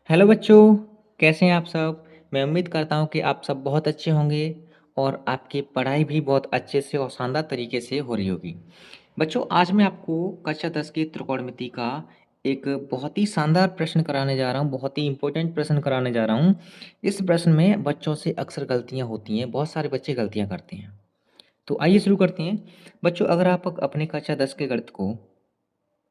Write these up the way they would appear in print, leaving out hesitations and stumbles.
Hello बच्चों, कैसे हैं आप सब? मैं उम्मीद करता हूँ कि आप सब बहुत अच्छे होंगे और आपकी पढ़ाई भी बहुत अच्छे से और शानदार तरीके से हो रही होगी। बच्चों, आज मैं आपको कक्षा 10 की त्रिकोणमिति का एक बहुत ही शानदार प्रश्न कराने जा रहा हूँ, बहुत ही इम्पोर्टेंट प्रश्न कराने जा रहा हूँ। इस प्रश्न में बच्चों से अक्सर गलतियाँ होती हैं, बहुत सारे बच्चे गलतियाँ करते हैं। तो आइए शुरू करते हैं। बच्चों, अगर आप अपने कक्षा 10 के गणित को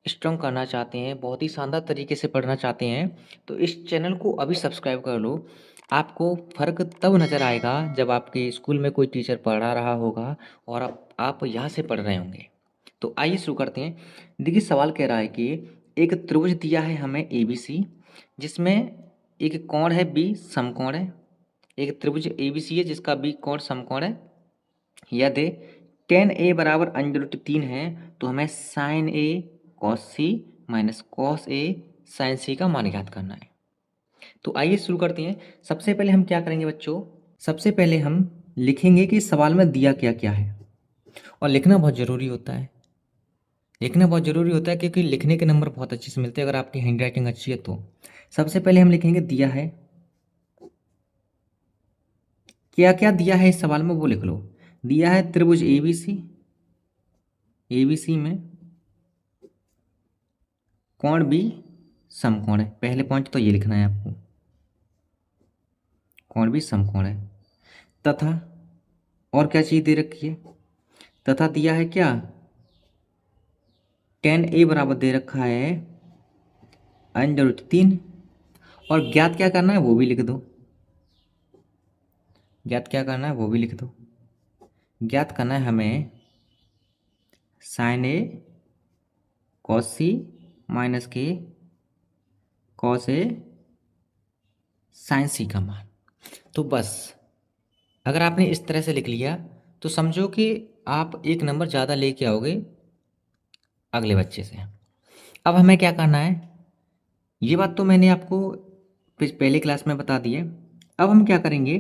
स्ट्रॉन्ग करना चाहते हैं, बहुत ही शानदार तरीके से पढ़ना चाहते हैं, तो इस चैनल को अभी सब्सक्राइब कर लो। आपको फ़र्क तब नज़र आएगा जब आपके स्कूल में कोई टीचर पढ़ा रहा होगा और आप यहाँ से पढ़ रहे होंगे। तो आइए शुरू करते हैं। देखिए, सवाल कह रहा है कि एक त्रिभुज दिया है हमें ABC, जिसमें एक कोण है B समकोण है। एक त्रिभुज ABC है जिसका B कोण समकोण है। यदि tan A बराबर √3 है तो हमें sin A cos C minus cos A sin C का मान ज्ञात करना है। तो आइए शुरू करते हैं। सबसे पहले हम क्या करेंगे बच्चों? सबसे पहले हम लिखेंगे कि सवाल में दिया क्या क्या है, और लिखना बहुत ज़रूरी होता है। लिखना बहुत ज़रूरी होता है क्योंकि लिखने के नंबर बहुत अच्छे से मिलते हैं अगर आपकी हैंड राइटिंग अच्छी है तो। सबसे पहले हम लिखेंगे दिया है। क्या क्या दिया है इस सवाल में वो लिख लो। दिया है त्रिभुज ABC, ABC में कोण B समकोण है। पहले पॉइंट तो ये लिखना है आपको, कोण B समकोण है। तथा और क्या चीज़ दे रखी है? तथा दिया है क्या? tan A बराबर दे रखा है √3, और ज्ञात क्या करना है वो भी लिख दो। ज्ञात क्या करना है वो भी लिख दो। ज्ञात करना है हमें sin A cos C minus के cos A sin C का मान। तो बस अगर आपने इस तरह से लिख लिया तो समझो कि आप एक नंबर ज़्यादा लेके आओगे अगले बच्चे से। अब हमें क्या करना है, ये बात तो मैंने आपको पहले क्लास में बता दी है। अब हम क्या करेंगे?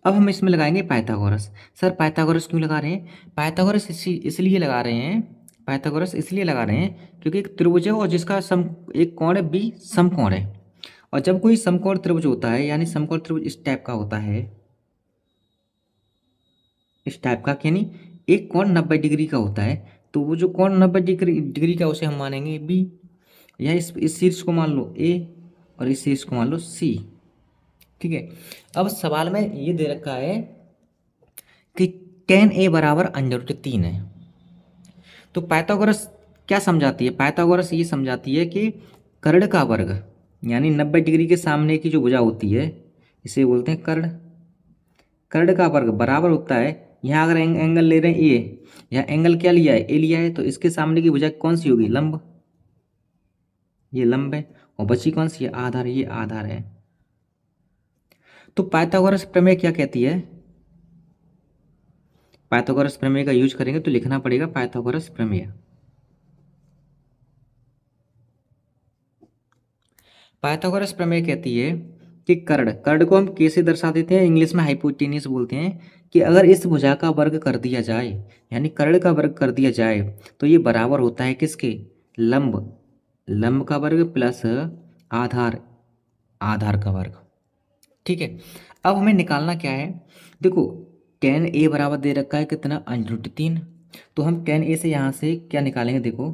अब हम इसमें लगाएंगे पाइथागोरस। सर पाइथागोरस क्यों लगा रहे हैं? पाइथागोरस इसलिए लगा रहे हैं, पाइथागोरस इसलिए लगा रहे हैं क्योंकि एक त्रिभुज है और जिसका सम एक कोण है B समकोण है। और जब कोई समकोण त्रिभुज होता है, यानी समकोण त्रिभुज इस टाइप का होता है, इस टाइप का, यानी एक कोण 90 डिग्री का होता है, तो वो जो कोण 90 डिग्री का उसे हम मानेंगे B। या इस शीर्ष को मान लो A और इस शीर्ष को मान लो C। ठीक है। अब सवाल में ये दे रखा है कि tan A बराबर √3 है। तो पाइथागोरस क्या समझाती है? पाइथागोरस ये समझाती है कि कर्ण का वर्ग, यानी 90 डिग्री के सामने की जो भुजा होती है इसे बोलते हैं कर्ण। कर्ण का वर्ग बराबर होता है, यहाँ अगर एंगल ले रहे हैं ए, यहाँ एंगल क्या लिया है? ए लिया है, तो इसके सामने की भुजा कौन सी होगी? लंब। ये लंब है, और बची कौन सी है? आधार। ये आधार है। तो पाइथागोरस प्रमेय क्या कहती है? पाइथागोरस प्रमेय का यूज करेंगे तो लिखना पड़ेगा पाइथागोरस प्रमेय। पाइथागोरस प्रमेय कहती है कि कर्ण, कर्ण को हम कैसे दर्शा देते हैं? इंग्लिश में हाइपोटेन्यूस बोलते हैं। कि अगर इस भुजा का वर्ग कर दिया जाए, यानी कर्ण का वर्ग कर दिया जाए, तो ये बराबर होता है किसके? लंब। लंब का वर्ग प्लस आधार, आधार का वर्ग। ठीक है। अब हमें निकालना क्या है? देखो, tan A बराबर दे रखा है कितना? √3। तो हम tan A से यहाँ से क्या निकालेंगे? देखो,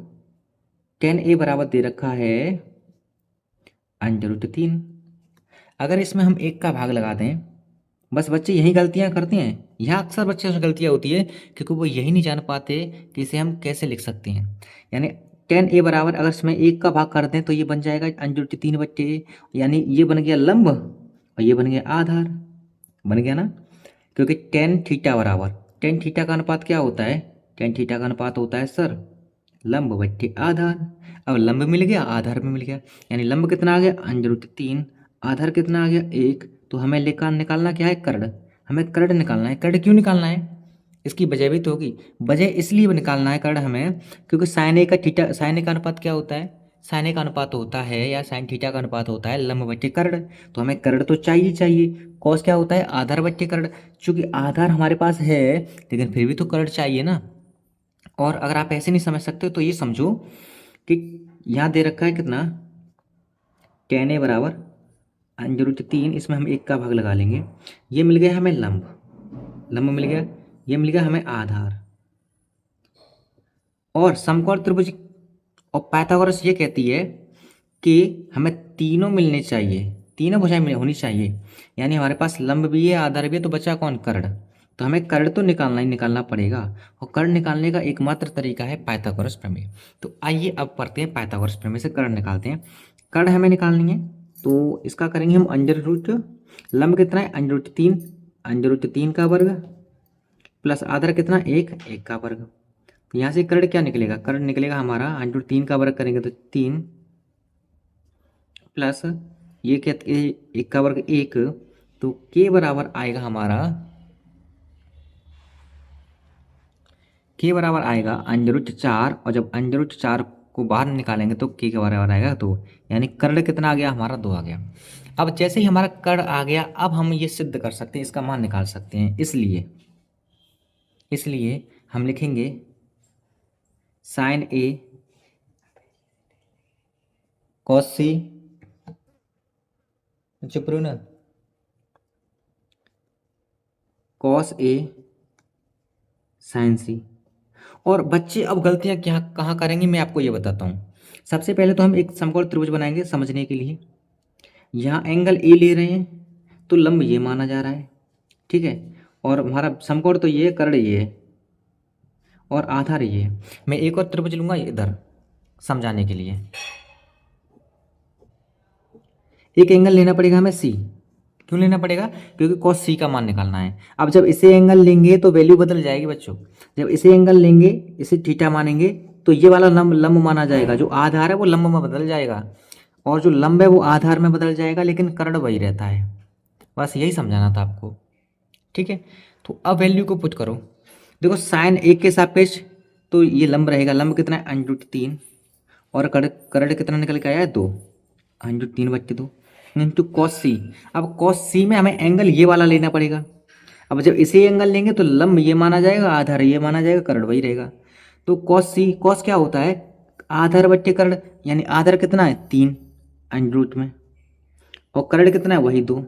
tan A बराबर दे रखा है √3। अगर इसमें हम एक का भाग लगा दें, बस बच्चे यही गलतियाँ करते हैं। यहाँ अक्सर बच्चों से गलतियाँ होती है क्योंकि वो यही नहीं जान पाते कि इसे हम कैसे लिख सकते हैं। यानी tan A बराबर अगर इसमें एक का भाग कर दें तो ये बन जाएगा √3/A, यानी ये बन गया लंब और ये बन गया आधार। बन गया ना? क्योंकि tan थीटा बराबर, tan थीटा का अनुपात क्या होता है? tan थीटा का अनुपात होता है सर लंब बट्टे आधार। अब लंब मिल गया, आधार भी मिल गया, यानी लंब कितना आ गया? √3। आधार कितना आ गया? 1। तो हमें लेकर निकालना क्या है? कर्ण। हमें कर्ण निकालना है। कर्ण क्यों निकालना है? इसकी वजह भी तो होगी। वजह इसलिए निकालना है कर्ण हमें क्योंकि साइन ए का थीटा, साइन ए का अनुपात क्या होता है? साइन ए का अनुपात होता है, या साइन थीटा का अनुपात होता है लंब बट्टे कर्ण। तो हमें कर्ण तो चाहिए ही चाहिए। कॉस क्या होता है? आधार बट्टे कर्ण। चूंकि आधार हमारे पास है लेकिन फिर भी तो कर्ण चाहिए ना। और अगर आप ऐसे नहीं समझ सकते तो ये समझो कि यहाँ दे रखा है कितना? tan A बराबर अंजरूट 3, इसमें हम 1 का भाग लगा लेंगे। ये मिल गया हमें लंब, लंब मिल गया। ये मिल गया हमें आधार। और समकोण त्रिभुज और पाइथागोरस ये कहती है कि हमें तीनों मिलने चाहिए, तीनों भुजाएं होनी चाहिए। यानी हमारे पास लंब भी है, आधार भी है, तो बचा कौन? कर्ण। तो हमें कर्ण तो निकालना ही निकालना पड़ेगा, और कर्ण निकालने का एकमात्र तरीका है पाइथागोरस प्रमेय। तो आइए अब पढ़ते हैं पाइथागोरस प्रमेय से कर्ण निकालते हैं। कर्ण हमें निकालनी है, तो इसका करेंगे हम अंडर रूट। लंब कितना है? अंडर रूट 3, अंडर रूट 3 का वर्ग प्लस आधार कितना? 1, 1 का वर्ग। यहाँ से कर्ण क्या निकलेगा? कर्ण निकलेगा हमारा अंडर रूट 3 का वर्ग करेंगे तो 3 प्लस ये क्या? 1 का वर्ग 1, तो के बराबर आएगा हमारा, के बराबर आएगा अंडर रूट 4। और जब अंडर रूट 4 को बाहर निकालेंगे तो के बराबर आएगा 2। यानी कर्ण कितना आ गया हमारा? 2 आ गया। अब जैसे ही हमारा कर्ण आ गया, अब हम ये सिद्ध कर सकते हैं, इसका मान निकाल सकते हैं। इसलिए इसलिए हम लिखेंगे साइन ए कॉस सी, चुप रहो ना, कॉस ए साइन सी। और बच्चे अब गलतियां क्या कहाँ करेंगे, मैं आपको ये बताता हूँ। सबसे पहले तो हम एक समकोण त्रिभुज बनाएंगे समझने के लिए। यहाँ एंगल ए ले रहे हैं, तो लंब ये माना जा रहा है, ठीक है। और हमारा समकोण तो ये है, कर्ण ये है, और आधार ये है। मैं एक और त्रिभुज लूंगा इधर समझाने के लिए। एक एंगल लेना पड़ेगा हमें सी। क्यों लेना पड़ेगा? क्योंकि cos सी का मान निकालना है। अब जब इसे एंगल लेंगे तो वैल्यू बदल जाएगी बच्चों। जब इसे एंगल लेंगे, इसे थीटा मानेंगे, तो ये वाला लंब लंब माना जाएगा। जो आधार है वो लंब में बदल जाएगा, और जो लंब है वो आधार में बदल जाएगा, लेकिन कर्ण वही रहता है। बस यही समझाना था आपको, ठीक है। तो अब वैल्यू को पुट करो। देखो साइन 1 के सापेक्ष तो ये लंब रहेगा। लंब कितना है? Under root 3। और कर्ण कर्ण कितना निकल के आया है? 2। अंडर रूट 3/2 इंटू कॉस सी। अब कॉस सी में हमें एंगल ये वाला लेना पड़ेगा। अब जब इसे एंगल लेंगे तो लंब ये माना जाएगा, आधार ये माना जाएगा, कर्ण वही रहेगा। तो कॉस सी, कॉस क्या होता है? आधार बट्टे कर्ण। यानी आधार कितना है? 3 अंडर रूट में, और कर्ण कितना है? वही 2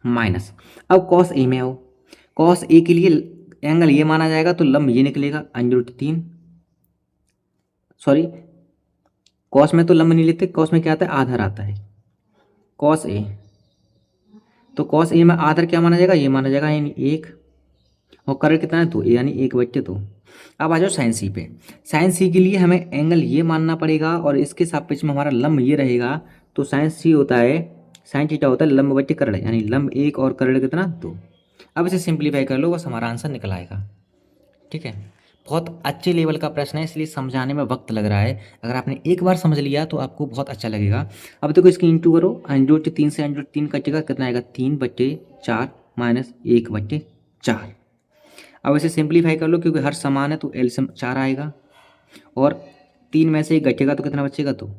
माइनस। अब कॉस ए में आओ। कॉस ए के लिए एंगल ये माना जाएगा, तो लंब ये निकलेगा अंडर रूट 3। सॉरी, कॉस में तो लंब नहीं लेते, कॉस में क्या आता है? आधार आता है, कॉस ए। तो कॉस ए में आधार क्या माना जाएगा? ये माना जाएगा, यानी 1। और कर्ण कितना है? 2, यानी 1/2। अब आ जाओ साइन सी पे। साइन सी के लिए हमें एंगल ये मानना पड़ेगा, और इसके सापेक्ष में हमारा लंब ये रहेगा। तो साइन सी होता है, साइन थीटा होता है लंब बट्टे कर्ण, यानी लंब 1 और कर्ण कितना? 2। अब इसे सिंप्लीफाई कर लो, बस हमारा आंसर निकल आएगा, ठीक है। बहुत अच्छे लेवल का प्रश्न है, इसलिए समझाने में वक्त लग रहा है। अगर आपने एक बार समझ लिया तो आपको बहुत अच्छा लगेगा। अब देखो इसकी इंटू करो। अंडर रूट 3 से अंडर रूट 3 कटेगा, कितना आएगा? 3/4 माइनस 1/4। अब इसे सिंप्लीफाई कर लो, क्योंकि हर समान है तो एलसीएम 4 आएगा, और 3 में से 1 घटेगा तो कितना बचेगा? 2।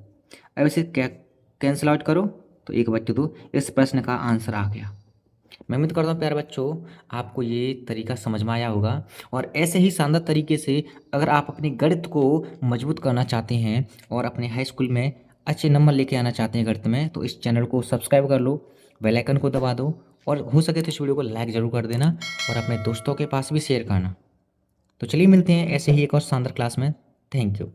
अब इसे कैंसिल आउट करो तो 1/2। इस प्रश्न का आंसर आ गया। मैं उम्मीद करता हूँ प्यारे बच्चों, आपको ये तरीका समझ में आया होगा। और ऐसे ही शानदार तरीके से अगर आप अपने गणित को मजबूत करना चाहते हैं और अपने हाई स्कूल में अच्छे नंबर लेके आना चाहते हैं गणित में, तो इस चैनल को सब्सक्राइब कर लो, बेल आइकन को दबा दो, और हो सके तो इस वीडियो को लाइक ज़रूर कर देना, और अपने दोस्तों के पास भी शेयर करना। तो चलिए मिलते हैं ऐसे ही एक और शानदार क्लास में। Thank you.